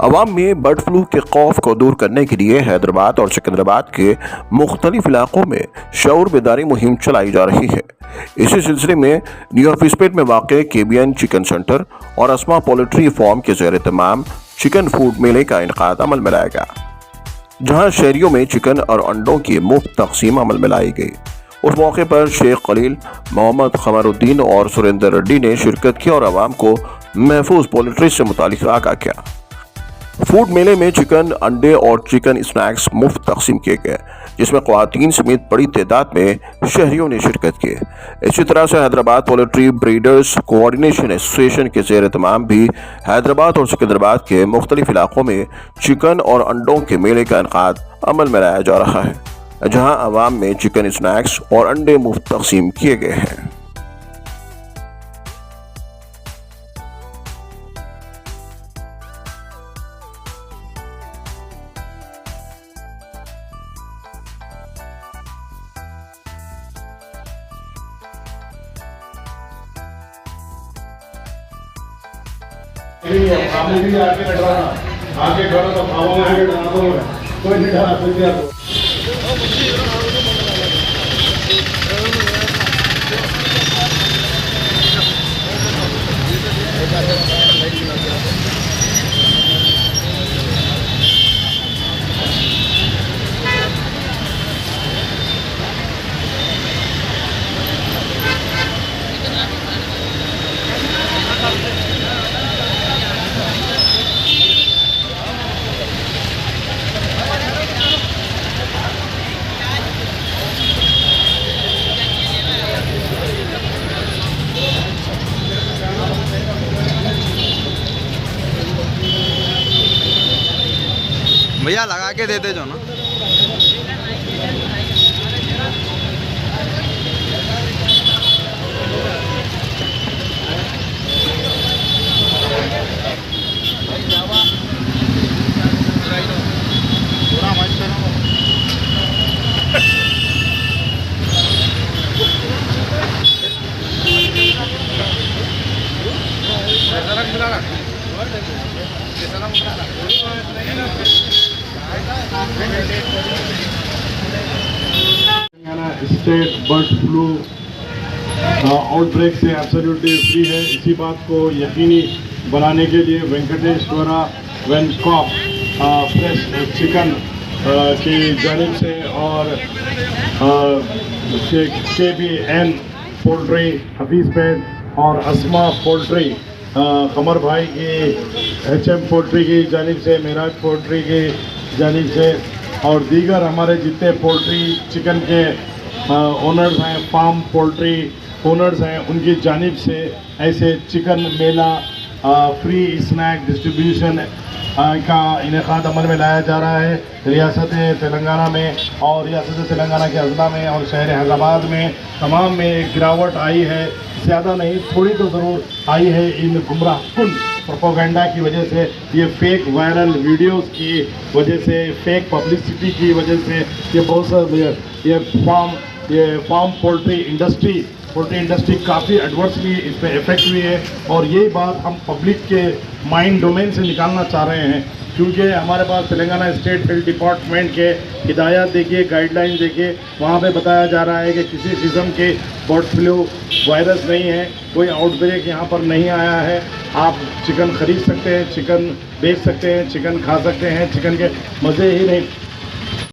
अवाम में bird flu के खौफ को दूर करने के लिए हैदराबाद और सिकंदराबाद के मुख्तलिफ इलाकों में शऊर बेदारी मुहिम चलाई जा रही है। इसी सिलसिले में न्यू हफीजपेट में वाक़ केबीएन चिकन सेंटर और अस्मा पोल्ट्री फार्म के ज़ेर तमाम चिकन फूड मेले का इनकाद अमल में लाया गया, जहां शहरियों में चिकन और अंडों की मुफ्त तकसीम अमल में लाई गई। उस मौके पर शेख खलील, मोहम्मद खमरुद्दीन और सुरेंद्र रेड्डी ने शिरकत की और आवाम को महफूज पोल्ट्री से मुतालिक आगाह किया। फूड मेले में चिकन, अंडे और चिकन स्नैक्स मुफ्त तकसीम किए गए, जिसमें ख्वातीन समेत बड़ी तादाद में शहरियों ने शिरकत की। इसी तरह से Hyderabad poultry breeders coordination association के ज़ेर तमाम भी हैदराबाद और सिकंदराबाद के मुख्तलिफ इलाकों में चिकन और अंडों के मेले का इनकाद अमल में लाया जा रहा है, जहां आवाम में चिकन स्नैक्स और अंडे मुफ्त तकसीम किए गए हैं। सामने भी आके डराना, आगे डरो तो खाओ, आगे डरा दो, कोई नहीं डरा सकते। भैया लगा के देते जो ना। स्टेट बर्ड फ्लू आउटब्रेक से एब्सोल्युटली फ्री है। इसी बात को यकीनी बनाने के लिए वेंकटेश्वरा वेनकॉप फ्रेश चिकन की जानिब से और KBN पोल्ट्री हफीजपेट और अस्मा पोल्ट्री कमर भाई की HM पोल्ट्री की जानिब से, मेराज पोल्ट्री की जानिब से और दीगर हमारे जितने पोल्ट्री चिकन के ओनर्स हैं, फार्म पोल्ट्री ओनर्स हैं, उनकी जानिब से ऐसे चिकन मेला फ्री स्नैक डिस्ट्रीब्यूशन का इनेकाद अमल में लाया जा रहा है। रियासत तेलंगाना में और रियासत तेलंगाना के अजला में और शहर हैदराबाद में तमाम में एक गिरावट आई है, ज़्यादा नहीं थोड़ी तो ज़रूर आई है इन गुमराह कुन प्रोपोगंडा की वजह से, ये फेक वायरल वीडियोस की वजह से, फेक पब्लिसिटी की वजह से ये बहुत सा ये फार्म पोल्ट्री इंडस्ट्री काफ़ी एडवर्सली इस पर इफेक्ट हुई है। और यही बात हम पब्लिक के माइंड डोमेन से निकालना चाह रहे हैं, क्योंकि हमारे पास तेलंगाना स्टेट हेल्थ डिपार्टमेंट के हिदायत देखिए, गाइडलाइन देखिए, वहाँ पे बताया जा रहा है कि किसी किस्म के बर्ड फ्लू वायरस नहीं है, कोई आउटब्रेक यहाँ पर नहीं आया है। आप चिकन ख़रीद सकते हैं, चिकन बेच सकते हैं, चिकन खा सकते हैं, चिकन के मज़े ही नहीं